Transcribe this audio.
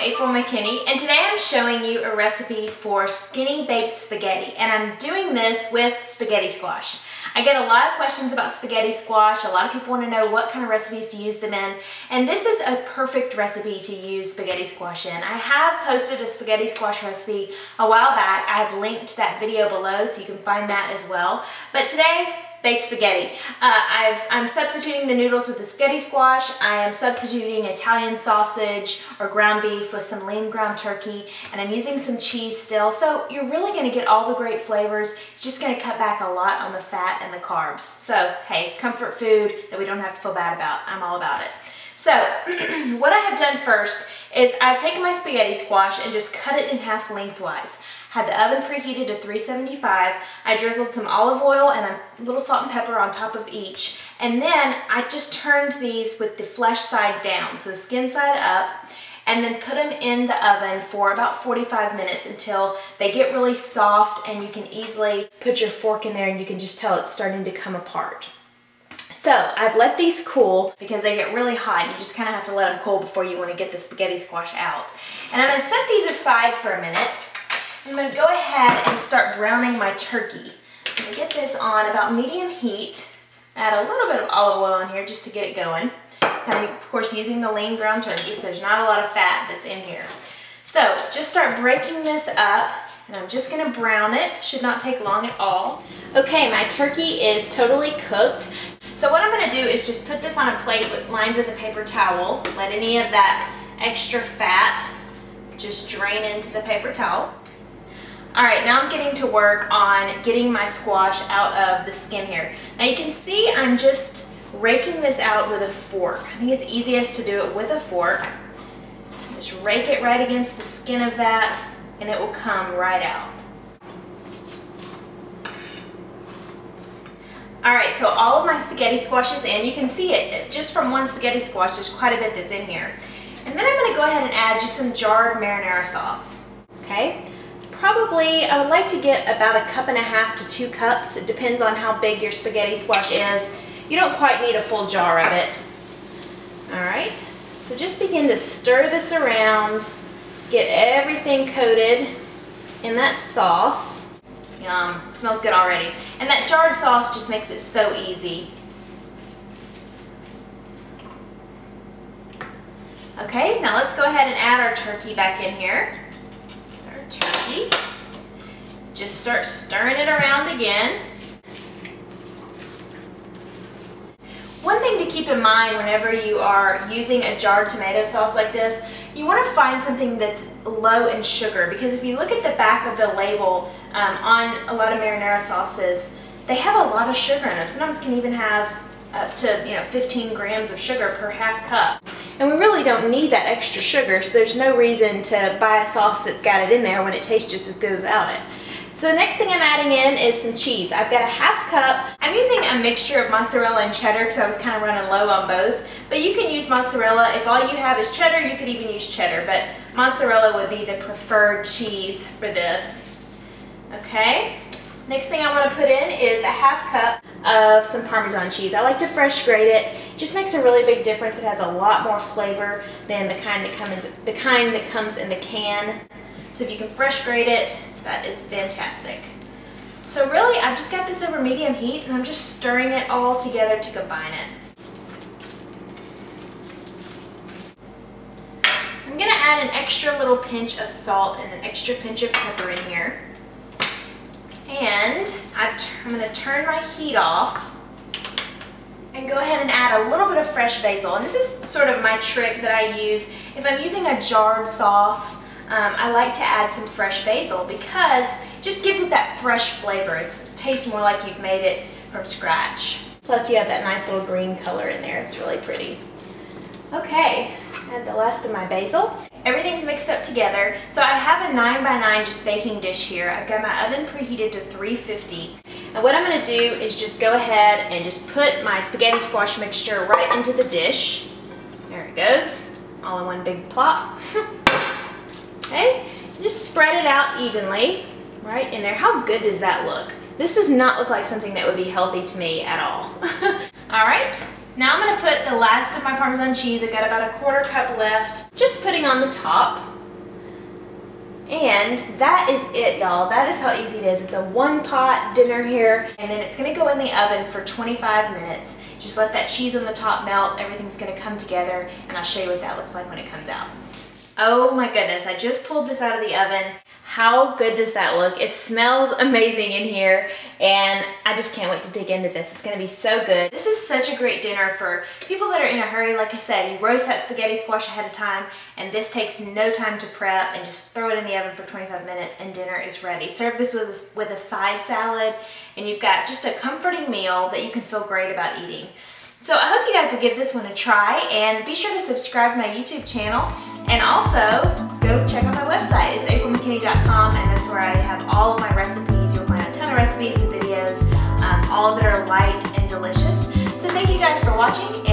April McKinney, and today I'm showing you a recipe for skinny baked spaghetti, and I'm doing this with spaghetti squash. I get a lot of questions about spaghetti squash. A lot of people want to know what kind of recipes to use them in, and this is a perfect recipe to use spaghetti squash in. I have posted a spaghetti squash recipe a while back. I have linked that video below so you can find that as well. But today, baked spaghetti. I'm substituting the noodles with the spaghetti squash. I am substituting Italian sausage or ground beef with some lean ground turkey, and I'm using some cheese still. So you're really gonna get all the great flavors. It's just gonna cut back a lot on the fat and the carbs. So hey, comfort food that we don't have to feel bad about. I'm all about it. So what I have done first is I've taken my spaghetti squash and just cut it in half lengthwise. Had the oven preheated to 375. I drizzled some olive oil and a little salt and pepper on top of each. And then I just turned these with the flesh side down, so the skin side up, and then put them in the oven for about 45 minutes until they get really soft and you can easily put your fork in there and you can just tell it's starting to come apart. So I've let these cool because they get really hot and you just kind of have to let them cool before you want to get the spaghetti squash out. And I'm going to set these aside for a minute. I'm going to go ahead and start browning my turkey. I'm going to get this on about medium heat. Add a little bit of olive oil in here just to get it going. I'm of course using the lean ground turkey, so there's not a lot of fat that's in here. So just start breaking this up, and I'm just going to brown it. Should not take long at all. Okay, my turkey is totally cooked. So what I'm going to do is just put this on a plate lined with a paper towel. Let any of that extra fat just drain into the paper towel. Alright, now I'm getting to work on getting my squash out of the skin here. Now you can see I'm just raking this out with a fork. I think it's easiest to do it with a fork. Just rake it right against the skin of that and it will come right out. Alright, so all of my spaghetti squash is in. You can see it just from one spaghetti squash, there's quite a bit that's in here. And then I'm going to go ahead and add just some jarred marinara sauce. Okay? Probably, I would like to get about 1.5 cups to 2 cups. It depends on how big your spaghetti squash is. You don't quite need a full jar of it. Alright, so just begin to stir this around, get everything coated in that sauce. Yum, it smells good already. And that jarred sauce just makes it so easy. Okay, now let's go ahead and add our turkey back in here. Turkey. Just start stirring it around again. One thing to keep in mind whenever you are using a jarred tomato sauce like this, you want to find something that's low in sugar, because if you look at the back of the label on a lot of marinara sauces, they have a lot of sugar in them. Sometimes can even have up to 15 grams of sugar per half cup. And we really don't need that extra sugar, so there's no reason to buy a sauce that's got it in there when it tastes just as good without it. So the next thing I'm adding in is some cheese. I've got a half cup. I'm using a mixture of mozzarella and cheddar because I was kind of running low on both. But you can use mozzarella. If all you have is cheddar, you could even use cheddar, but mozzarella would be the preferred cheese for this. Okay. Next thing I want to put in is a half cup of some Parmesan cheese. I like to fresh grate it. It just makes a really big difference. It has a lot more flavor than the kind that comes in the can. So if you can fresh grate it, that is fantastic. So really, I've just got this over medium heat and I'm just stirring it all together to combine it. I'm going to add an extra little pinch of salt and an extra pinch of pepper in here. And I'm going to turn my heat off and go ahead and add a little bit of fresh basil. And this is sort of my trick that I use. If I'm using a jarred sauce, I like to add some fresh basil because it just gives it that fresh flavor. It tastes more like you've made it from scratch. Plus you have that nice little green color in there. It's really pretty. Okay, add the last of my basil. Everything's mixed up together. So I have a 9x9 just baking dish here. I've got my oven preheated to 350. And what I'm going to do is just go ahead and just put my spaghetti squash mixture right into the dish. There it goes, all in one big plop. Okay, just spread it out evenly right in there. How good does that look? This does not look like something that would be healthy to me at all. All right, Now I'm going to put the last of my Parmesan cheese. I've got about a 1/4 cup left. Just putting on the top. And that is it, y'all. That is how easy it is. It's a one-pot dinner here, and then it's gonna go in the oven for 25 minutes. Just let that cheese on the top melt. Everything's gonna come together, and I'll show you what that looks like when it comes out. Oh my goodness, I just pulled this out of the oven. How good does that look? It smells amazing in here, and I just can't wait to dig into this. It's gonna be so good. This is such a great dinner for people that are in a hurry. Like I said, you roast that spaghetti squash ahead of time, and this takes no time to prep, and just throw it in the oven for 25 minutes and dinner is ready. Serve this with a side salad, and you've got just a comforting meal that you can feel great about eating. So I hope you guys will give this one a try, and be sure to subscribe to my YouTube channel, and also go check out my website. It's aprilmckinney.com, and that's where I have all of my recipes. You'll find a ton of recipes and videos, all that are light and delicious. So thank you guys for watching,